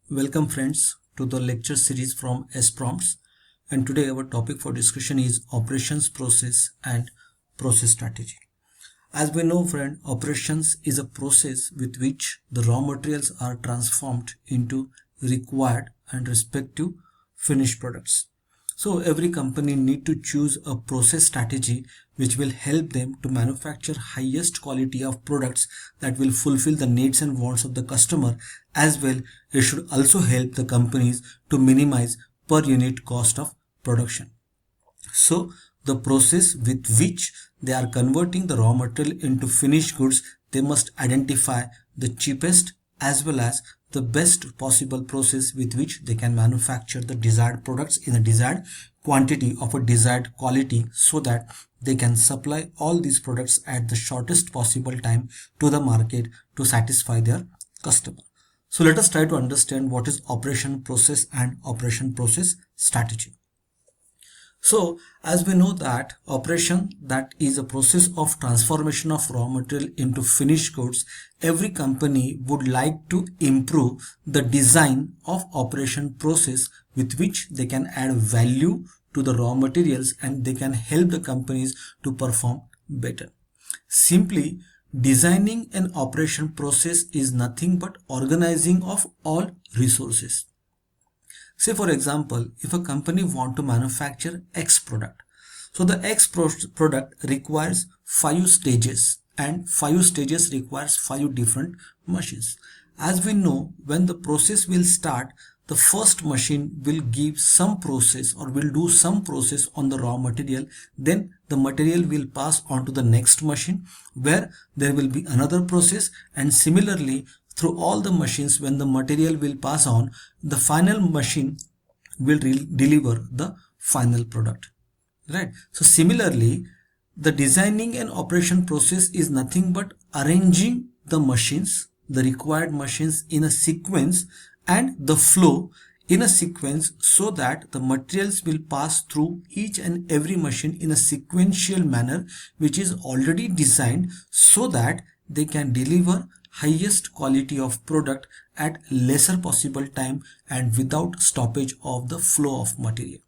Welcome friends to the lecture series from S Prompts, and today our topic for discussion is operations process and process strategy. As we know friend, operations is a process with which the raw materials are transformed into required and respective finished products. So every company need to choose a process strategy which will help them to manufacture highest quality of products that will fulfill the needs and wants of the customer. As well, it should also help the companies to minimize per unit cost of production. So the process with which they are converting the raw material into finished goods, they must identify the cheapest as well as the best possible process with which they can manufacture the desired products in a desired quantity of a desired quality, so that they can supply all these products at the shortest possible time to the market to satisfy their customer. So let us try to understand what is operation process and operation process strategy. So as we know that operation, that is a process of transformation of raw material into finished goods, every company would like to improve the design of operation process with which they can add value to the raw materials and they can help the companies to perform better. Simply, designing an operation process is nothing but organizing of all resources. Say for example, if a company want to manufacture X product, so the X product requires 5 stages and 5 stages requires 5 different machines. As we know, when the process will start, the first machine will give some process or will do some process on the raw material. Then the material will pass on to the next machine where there will be another process, and similarly through all the machines, when the material will pass on, the final machine will deliver the final product, right? So similarly, the designing and operation process is nothing but arranging the machines, the required machines in a sequence and the flow in a sequence, so that the materials will pass through each and every machine in a sequential manner which is already designed, so that they can deliver highest quality of product at lesser possible time and without stoppage of the flow of material.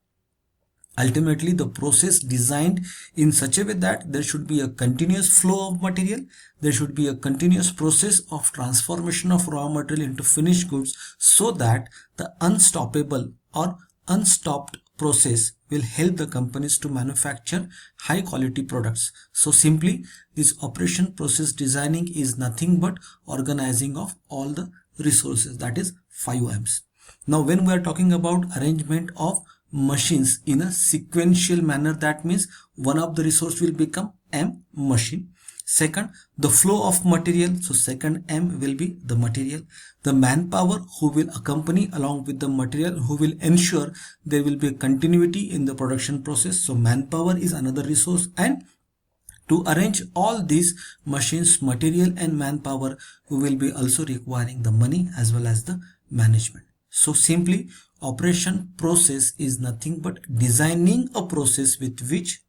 Ultimately, the process designed in such a way that there should be a continuous flow of material, there should be a continuous process of transformation of raw material into finished goods, so that the unstoppable or unstopped process will help the companies to manufacture high quality products. So simply, this operation process designing is nothing but organizing of all the resources, that is 5 M's. Now when we are talking about arrangement of machines in a sequential manner, that means one of the resource will become M machine. Second, the flow of material, so second M will be the material. The manpower who will accompany along with the material, who will ensure there will be a continuity in the production process, so manpower is another resource. And to arrange all these machines, material and manpower, we will be also requiring the money as well as the management. So simply, operation process is nothing but designing a process with which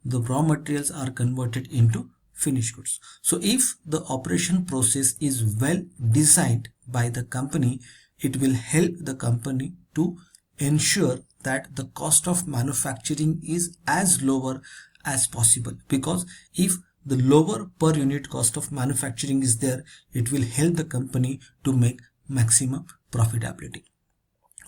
the raw materials are converted into finished goods. So if the operation process is well designed by the company, it will help the company to ensure that the cost of manufacturing is as lower as possible, because if the lower per unit cost of manufacturing is there, it will help the company to make maximum profitability.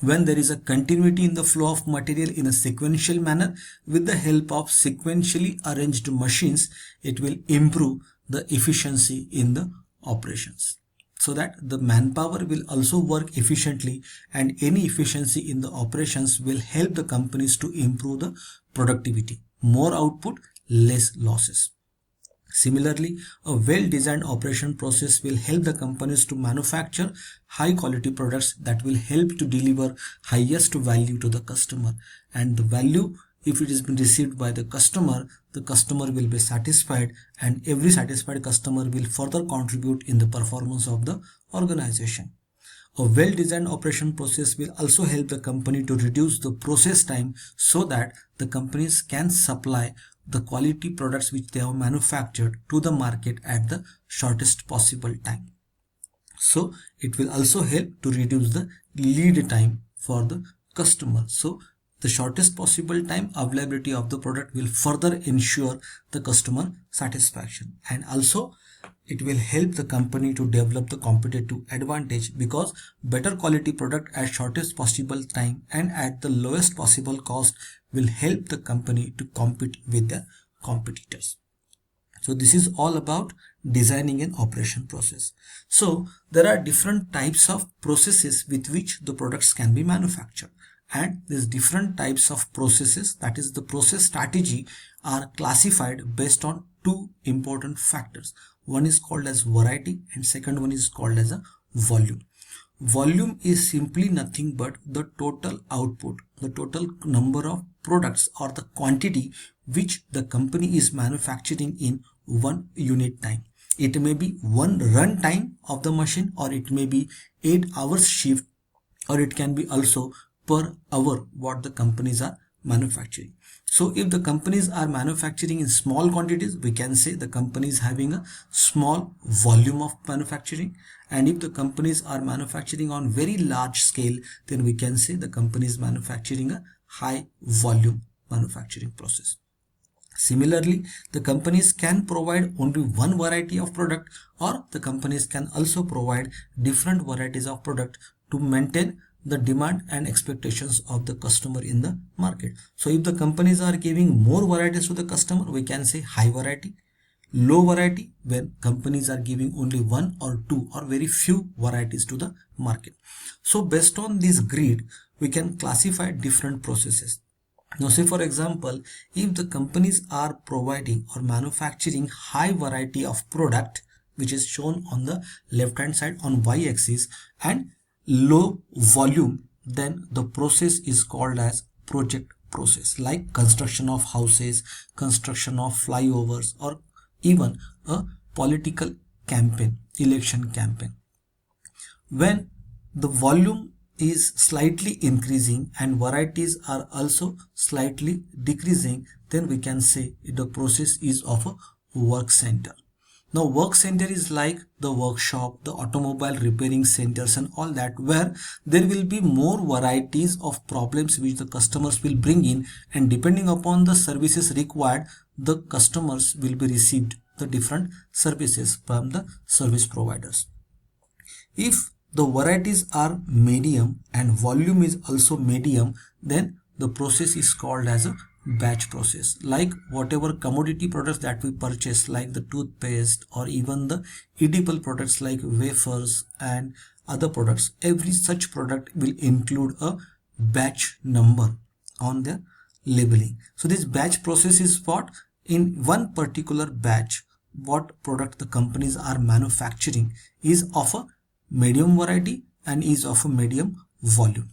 When there is a continuity in the flow of material in a sequential manner, with the help of sequentially arranged machines, it will improve the efficiency in the operations, so that the manpower will also work efficiently, and any efficiency in the operations will help the companies to improve the productivity. More output, less losses. Similarly, a well-designed operation process will help the companies to manufacture high-quality products that will help to deliver highest value to the customer. And the value, if it is been received by the customer will be satisfied, and every satisfied customer will further contribute in the performance of the organization. A well-designed operation process will also help the company to reduce the process time, so that the companies can supply the quality products which they have manufactured to the market at the shortest possible time. So it will also help to reduce the lead time for the customer. So the shortest possible time availability of the product will further ensure the customer satisfaction, and also it will help the company to develop the competitive advantage, because better quality product at shortest possible time and at the lowest possible cost will help the company to compete with the competitors. So this is all about designing an operation process. So there are different types of processes with which the products can be manufactured, and these different types of processes, that is the process strategy, are classified based on two important factors. One is called as variety and second one is called as a volume. Volume is simply nothing but the total output, the total number of products or the quantity which the company is manufacturing in one unit time. It may be one run time of the machine, or it may be 8 hours shift, or it can be also per hour what the companies are manufacturing. So if the companies are manufacturing in small quantities, we can say the company is having a small volume of manufacturing, and if the companies are manufacturing on very large scale, then we can say the company is manufacturing a high volume manufacturing process. Similarly, the companies can provide only one variety of product, or the companies can also provide different varieties of product to maintain the demand and expectations of the customer in the market. So if the companies are giving more varieties to the customer, we can say high variety. Low variety, when companies are giving only one or two or very few varieties to the market. So based on this grid, we can classify different processes. Now say for example, if the companies are providing or manufacturing high variety of product, which is shown on the left hand side on y-axis, and low volume, then the process is called as project process, like construction of houses, construction of flyovers, or even a political campaign, election campaign. When the volume is slightly increasing and varieties are also slightly decreasing, then we can say the process is of a work center. Now work center is like the workshop, the automobile repairing centers and all that, where there will be more varieties of problems which the customers will bring in, and depending upon the services required, the customers will be received the different services from the service providers. If the varieties are medium and volume is also medium, then the process is called as a batch process. Like whatever commodity products that we purchase, like the toothpaste or even the edible products like wafers and other products, every such product will include a batch number on their labeling. So this batch process is what, in one particular batch, what product the companies are manufacturing is of a medium variety and is of a medium volume.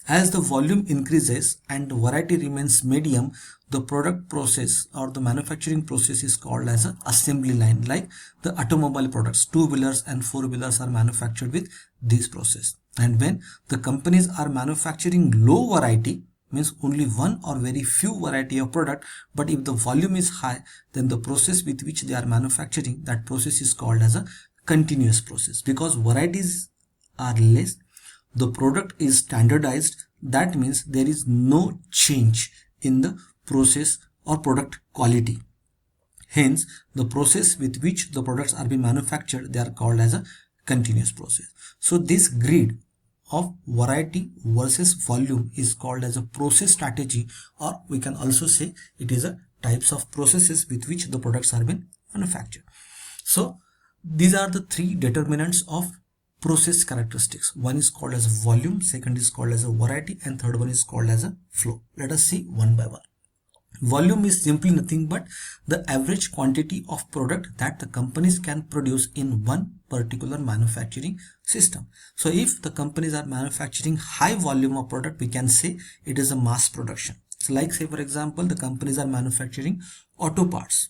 As the volume increases and the variety remains medium, the product process or the manufacturing process is called as an assembly line. Like the automobile products, two-wheelers and four-wheelers are manufactured with this process. And when the companies are manufacturing low variety, means only one or very few variety of product, but if the volume is high, then the process with which they are manufacturing, that process is called as a continuous process. Because varieties are less, the product is standardized, that means there is no change in the process or product quality. Hence the process with which the products are being manufactured, they are called as a continuous process. So this grid of variety versus volume is called as a process strategy, or we can also say it is a types of processes with which the products are being manufactured. So these are the three determinants of process characteristics. One is called as volume, second is called as a variety, and third one is called as a flow. Let us see one by one. Volume is simply nothing but the average quantity of product that the companies can produce in one particular manufacturing system. So if the companies are manufacturing high volume of product, we can say it is a mass production. So like say for example, the companies are manufacturing auto parts.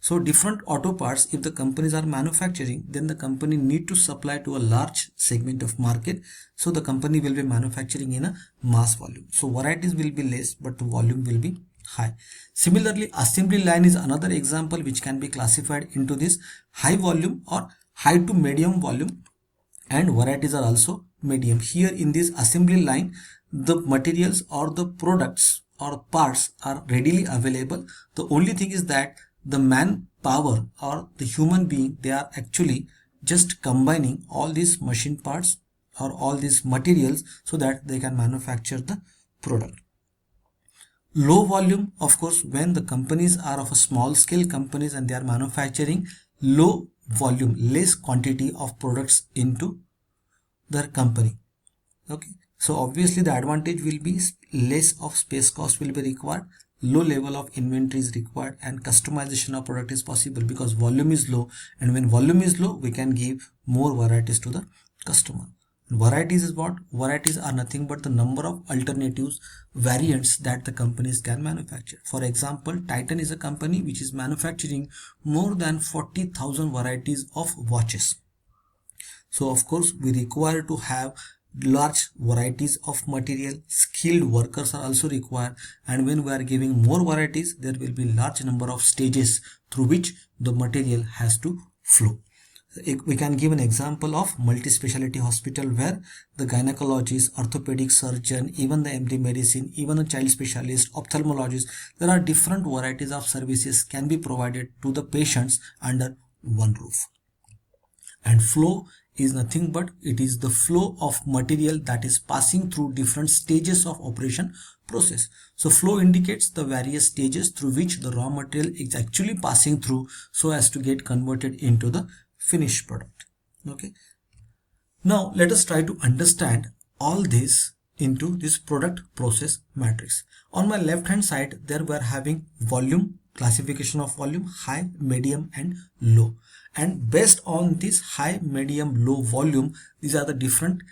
So different auto parts, if the companies are manufacturing, then the company need to supply to a large segment of market. So the company will be manufacturing in a mass volume. So varieties will be less, but the volume will be high. Similarly, assembly line is another example which can be classified into this high volume or high to medium volume and varieties are also medium. Here in this assembly line, the materials or the products or parts are readily available. The only thing is that the manpower or the human being, they are actually just combining all these machine parts or all these materials so that they can manufacture the product. Low volume, of course, when the companies are of a small scale companies and they are manufacturing low volume, less quantity of products into their company. Okay, so obviously the advantage will be less of space cost will be required, low level of inventory is required, and customization of product is possible because volume is low, and when volume is low we can give more varieties to the customer. Varieties is what? Varieties are nothing but the number of alternatives, variants that the companies can manufacture. For example, Titan is a company which is manufacturing more than 40,000 varieties of watches. So of course we require to have large varieties of material. Skilled workers are also required, and when we are giving more varieties, there will be large number of stages through which the material has to flow. We can give an example of multi-speciality hospital where the gynecologist, orthopedic surgeon, even the MD medicine, even a child specialist, ophthalmologist, there are different varieties of services can be provided to the patients under one roof. And flow is nothing but it is the flow of material that is passing through different stages of operation process. So flow indicates the various stages through which the raw material is actually passing through so as to get converted into the finished product. Okay, now let us try to understand all this into this product process matrix. On my left hand side there we are having volume, classification of volume, high, medium and low, and based on this high, medium, low volume, these are the different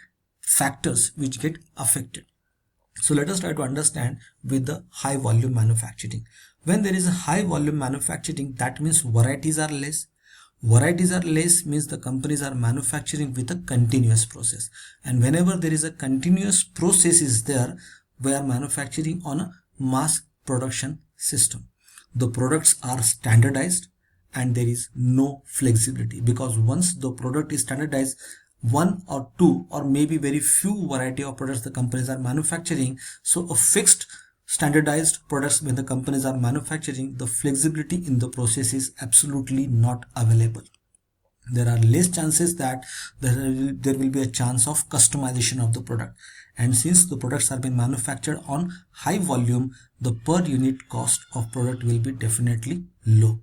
factors which get affected. So let us try to understand with the high volume manufacturing. When there is a high volume manufacturing, that means varieties are less. Varieties are less means the companies are manufacturing with a continuous process, and whenever there is a continuous process is there, we are manufacturing on a mass production system. The products are standardized and there is no flexibility, because once the product is standardized, one or two or maybe very few variety of products the companies are manufacturing. So a fixed standardized products when the companies are manufacturing, the flexibility in the process is absolutely not available. There are less chances that there will be a chance of customization of the product, and since the products are being manufactured on high volume, the per unit cost of product will be definitely low,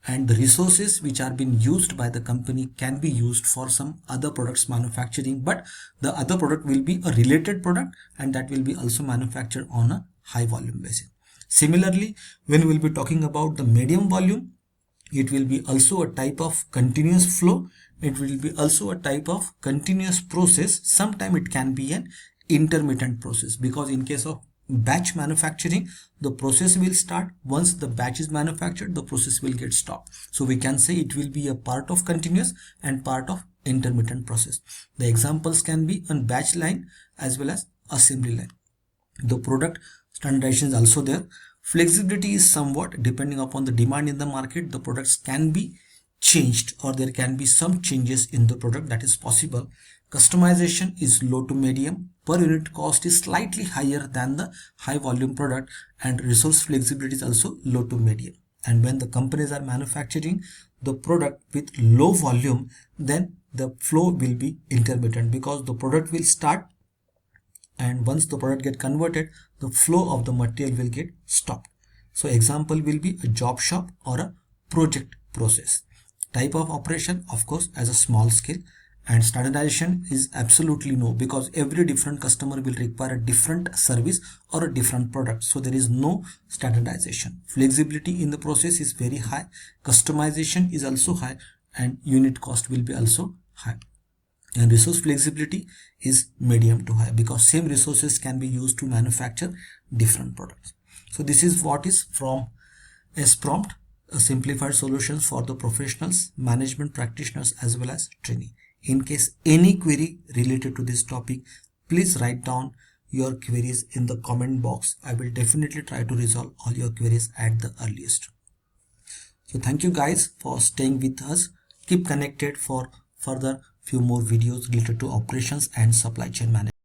and the resources which are being used by the company can be used for some other products manufacturing, but the other product will be a related product and that will be also manufactured on a high volume basis. Similarly, when we will be talking about the medium volume, it will be also a type of continuous flow. It will be also a type of continuous process. Sometimes it can be an intermittent process, because in case of batch manufacturing, the process will start. Once the batch is manufactured, the process will get stopped. So we can say it will be a part of continuous and part of intermittent process. The examples can be on batch line as well as assembly line. The product standardization is also there. Flexibility is somewhat depending upon the demand in the market. The products can be changed or there can be some changes in the product, that is possible. Customization is low to medium. Per unit cost is slightly higher than the high volume product, and resource flexibility is also low to medium. And when the companies are manufacturing the product with low volume, then the flow will be intermittent, because the product will start, and once the product get converted, the flow of the material will get stopped. So example will be a job shop or a project process. Type of operation, of course, as a small scale, and standardization is absolutely no, because every different customer will require a different service or a different product, so there is no standardization. Flexibility in the process is very high, customization is also high, and unit cost will be also high. And resource flexibility is medium to high, because same resources can be used to manufacture different products. So this is what is from S-Prompt, a simplified solutions for the professionals, management practitioners as well as trainee. In case any query related to this topic, please write down your queries in the comment box. I will definitely try to resolve all your queries at the earliest. So thank you guys for staying with us. Keep connected for further few more videos related to operations and supply chain management.